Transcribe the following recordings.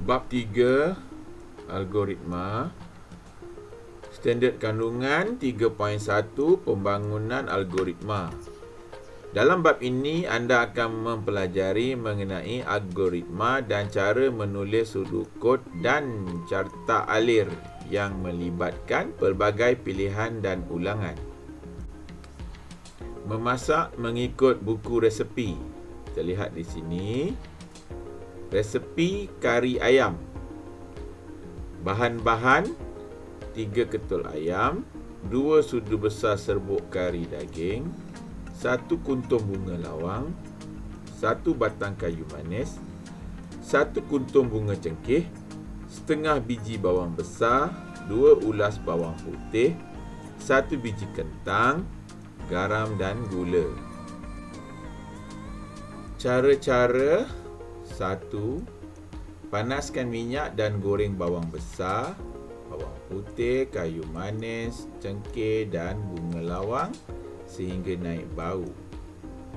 Bab 3 Algoritma. Standard kandungan 3.1 Pembangunan algoritma. Dalam bab ini, anda akan mempelajari mengenai algoritma dan cara menulis sudut kod dan carta alir yang melibatkan pelbagai pilihan dan ulangan. Memasak mengikut buku resepi. Kita lihat di sini. Resepi kari ayam. Bahan-bahan: 3 ketul ayam, 2 sudu besar serbuk kari daging, 1 kuntum bunga lawang, 1 batang kayu manis, 1 kuntum bunga cengkeh, setengah biji bawang besar, 2 ulas bawang putih, 1 biji kentang, garam dan gula. Cara-cara: 1. Panaskan minyak dan goreng bawang besar, bawang putih, kayu manis, cengkeh dan bunga lawang sehingga naik bau.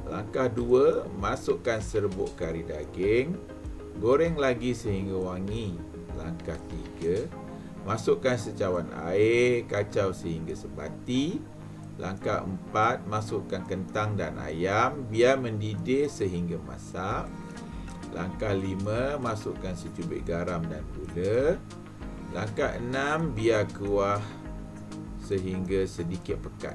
Langkah 2. Masukkan serbuk kari daging, goreng lagi sehingga wangi. Langkah 3. Masukkan secawan air, kacau sehingga sebati. Langkah 4. Masukkan kentang dan ayam, biar mendidih sehingga masak. Langkah 5. Masukkan secubit garam dan gula. Langkah 6. Biar kuah sehingga sedikit pekat.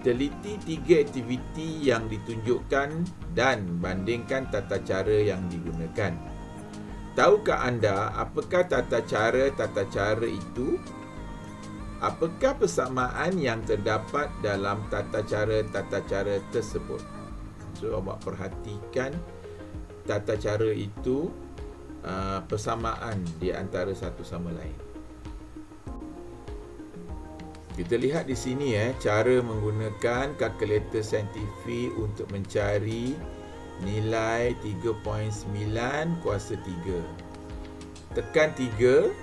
Teliti 3 aktiviti yang ditunjukkan dan bandingkan tata cara yang digunakan. Tahukah anda apakah tata cara itu? Apakah persamaan yang terdapat dalam tata cara tersebut? So, awak perhatikan tata cara itu, persamaan di antara satu sama lain. Kita lihat di sini cara menggunakan kalkulator saintifik untuk mencari nilai 3.9 kuasa 3. Tekan 3,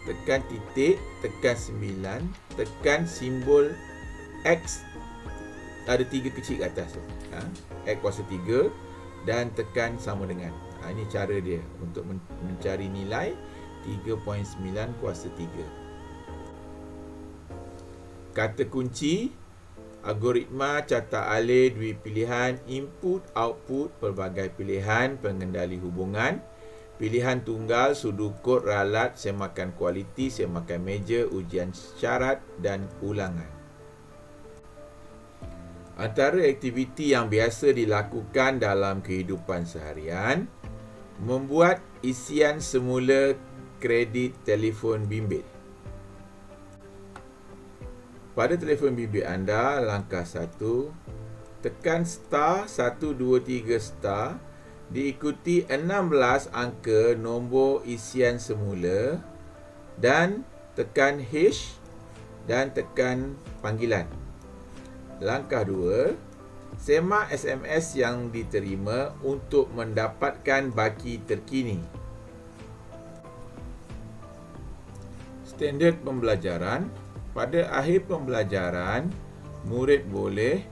tekan titik, tekan 9, tekan simbol X, ada 3 kecil kat atas tu. X kuasa 3 dan tekan sama dengan. Ini cara dia untuk mencari nilai 3.9 kuasa 3. Kata kunci: algoritma carta alir dua pilihan input output, pelbagai pilihan pengendali hubungan, pilihan tunggal, sudut kod, ralat, semakan kualiti, semakan meja, ujian syarat dan ulangan. Antara aktiviti yang biasa dilakukan dalam kehidupan seharian: membuat isian semula kredit telefon bimbit. Pada telefon bimbit anda, langkah 1, tekan star 123 star, diikuti 16 angka nombor isian semula dan tekan hash dan tekan panggilan. Langkah 2, semak SMS yang diterima untuk mendapatkan baki terkini. Standard pembelajaran: pada akhir pembelajaran, murid boleh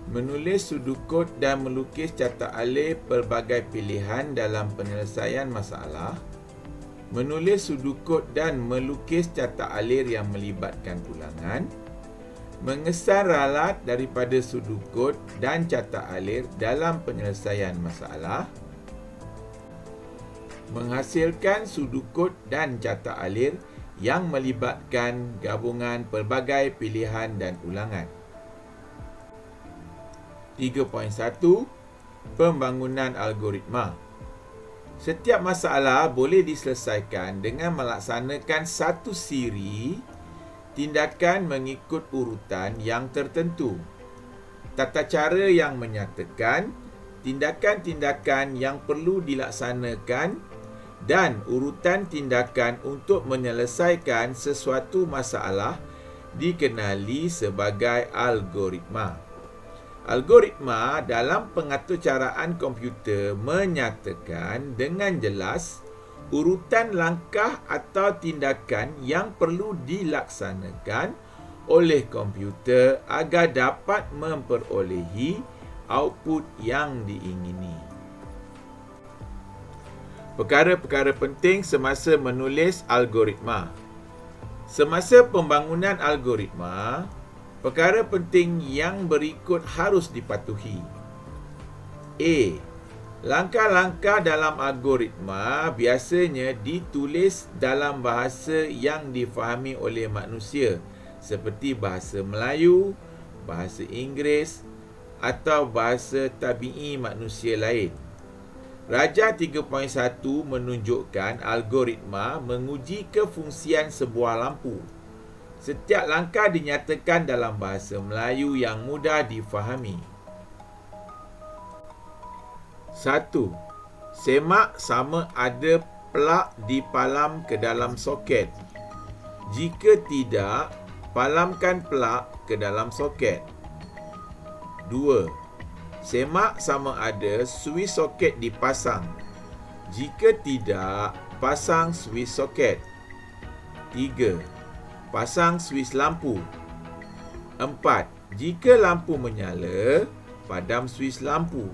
menulis sudut kod dan melukis carta alir pelbagai pilihan dalam penyelesaian masalah, menulis sudut kod dan melukis carta alir yang melibatkan ulangan, mengesan ralat daripada sudut kod dan carta alir dalam penyelesaian masalah, menghasilkan sudut kod dan carta alir yang melibatkan gabungan pelbagai pilihan dan ulangan. 3.1 Pembangunan algoritma. Setiap masalah boleh diselesaikan dengan melaksanakan satu siri tindakan mengikut urutan yang tertentu. Tata cara yang menyatakan tindakan-tindakan yang perlu dilaksanakan dan urutan tindakan untuk menyelesaikan sesuatu masalah dikenali sebagai algoritma. Algoritma dalam pengaturcaraan komputer menyatakan dengan jelas urutan langkah atau tindakan yang perlu dilaksanakan oleh komputer agar dapat memperolehi output yang diingini. Perkara-perkara penting semasa menulis algoritma. Semasa pembangunan algoritma, perkara penting yang berikut harus dipatuhi. A. Langkah-langkah dalam algoritma biasanya ditulis dalam bahasa yang difahami oleh manusia, seperti bahasa Melayu, bahasa Inggeris atau bahasa tabi'i manusia lain. Raja 3.1 menunjukkan algoritma menguji kefungsian sebuah lampu. Setiap langkah dinyatakan dalam bahasa Melayu yang mudah difahami. 1. Semak sama ada plug dipalam ke dalam soket. Jika tidak, palamkan plug ke dalam soket. 2. Semak sama ada suis soket dipasang. Jika tidak, pasang suis soket. 3. Pasang suis lampu. 4. Jika lampu menyala, padam suis lampu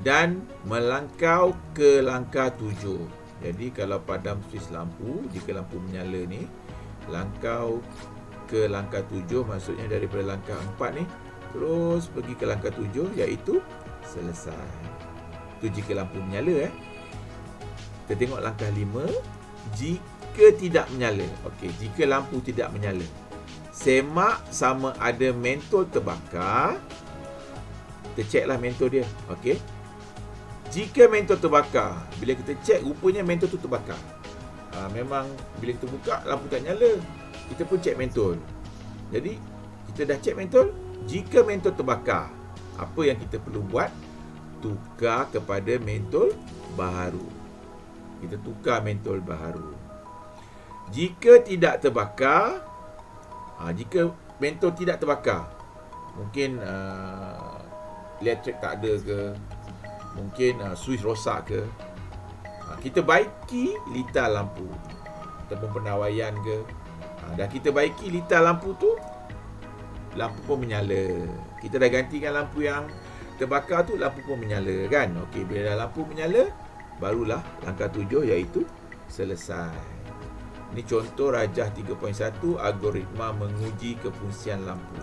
dan melangkau ke langkah 7. Jadi kalau padam suis lampu, jika lampu menyala ni, langkau ke langkah 7, maksudnya daripada langkah 4 ni terus pergi ke langkah 7, iaitu selesai. Itu jika lampu menyala. Kita tengok langkah 5. Jika tidak menyala. Okey, jika lampu tidak menyala, semak sama ada mentol terbakar. Kita ceklah mentol dia. Okey. Jika mentol terbakar, bila kita cek, rupanya mentol tu terbakar. Memang bila kita buka, lampu tak nyala. Kita pun cek mentol. Jadi, kita dah cek mentol. Jika mentol terbakar, apa yang kita perlu buat? Tukar kepada mentol baharu. Kita tukar mentol baharu. Jika tidak terbakar, jika mentol tidak terbakar, mungkin elektrik tak ada ke, mungkin suis rosak ke, kita baiki litar lampu ataupun penawaian ke. Dah kita baiki litar lampu tu, lampu pun menyala. Kita dah gantikan lampu yang terbakar tu, lampu pun menyala kan. Okey, bila dah lampu menyala, barulah langkah 7, iaitu selesai. Ini contoh Rajah 3.1 algoritma menguji kefungsian lampu.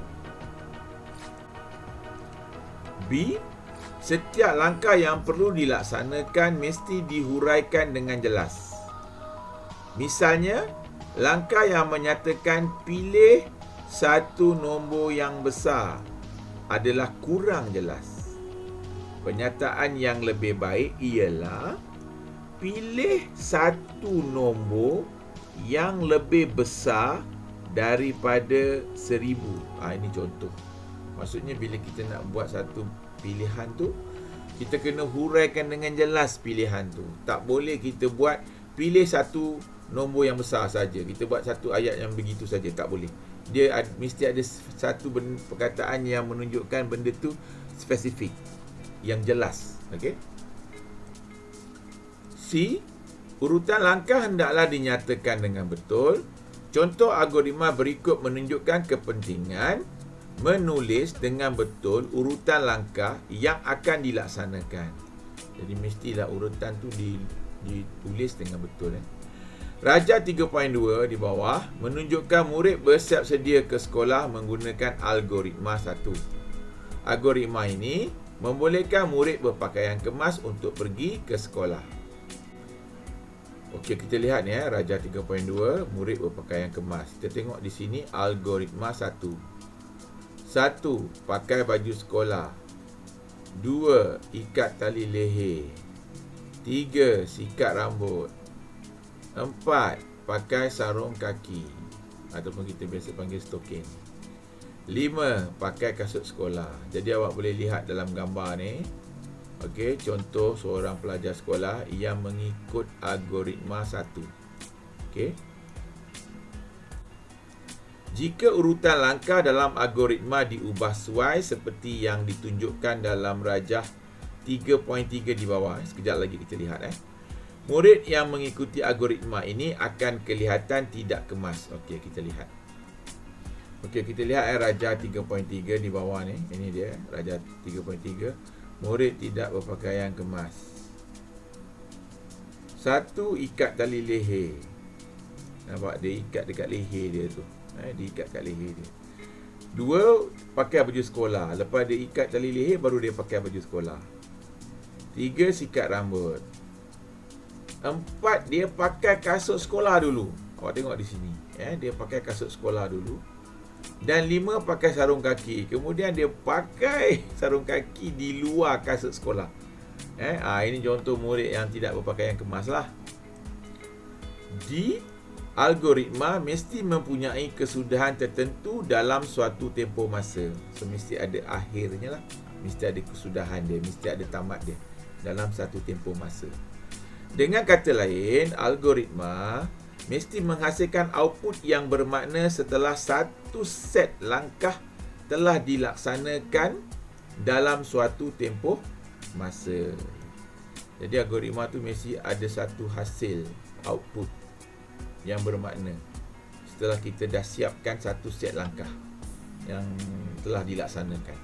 B. Setiap langkah yang perlu dilaksanakan mesti dihuraikan dengan jelas. Misalnya, langkah yang menyatakan pilih satu nombor yang besar adalah kurang jelas. Pernyataan yang lebih baik ialah pilih satu nombor yang lebih besar daripada 1000. Ini contoh. Maksudnya bila kita nak buat satu pilihan tu, kita kena huraikan dengan jelas pilihan tu. Tak boleh kita buat pilih satu nombor yang besar saja. Kita buat satu ayat yang begitu saja, tak boleh. Dia mesti ada satu perkataan yang menunjukkan benda tu spesifik, yang jelas. Okey. C. Urutan langkah hendaklah dinyatakan dengan betul. Contoh algoritma berikut menunjukkan kepentingan menulis dengan betul urutan langkah yang akan dilaksanakan. Jadi mestilah urutan tu ditulis dengan betul. Rajah 3.2 di bawah menunjukkan murid bersiap sedia ke sekolah menggunakan algoritma 1. Algoritma ini membolehkan murid berpakaian kemas untuk pergi ke sekolah. Okey, kita lihat ni Rajah 3.2 murid berpakaian kemas. Kita tengok di sini algoritma 1. 1. Pakai baju sekolah. 2. Ikat tali leher. 3. Sikat rambut. 4. Pakai sarung kaki ataupun kita biasa panggil stokin. 5. Pakai kasut sekolah. Jadi awak boleh lihat dalam gambar ni. Okey, contoh seorang pelajar sekolah yang mengikut algoritma 1. Okey. Jika urutan langkah dalam algoritma diubah sesuai seperti yang ditunjukkan dalam Rajah 3.3 di bawah, sekejap lagi kita lihat murid yang mengikuti algoritma ini akan kelihatan tidak kemas. Okey, kita lihat. Okey, kita lihat Rajah 3.3 di bawah ni. Ini dia Rajah 3.3. Murid tidak berpakaian kemas. Satu, ikat tali leher. Nampak? Dia ikat dekat leher dia tu. Dia ikat kat leher dia. Dua, pakai baju sekolah. Lepas dia ikat tali leher, baru dia pakai baju sekolah. Tiga, sikat rambut. Empat, dia pakai kasut sekolah dulu. Awak tengok di sini. Dia pakai kasut sekolah dulu. Dan lima, pakai sarung kaki. Kemudian dia pakai sarung kaki di luar kasut sekolah. Ini contoh murid yang tidak berpakaian kemas lah. D, algoritma mesti mempunyai kesudahan tertentu dalam suatu tempoh masa. So, mesti ada akhirnya lah. Mesti ada kesudahan dia. Mesti ada tamat dia dalam satu tempoh masa. Dengan kata lain, algoritma mesti menghasilkan output yang bermakna setelah satu set langkah telah dilaksanakan dalam suatu tempoh masa. Jadi algoritma tu mesti ada satu hasil output yang bermakna setelah kita dah siapkan satu set langkah yang telah dilaksanakan.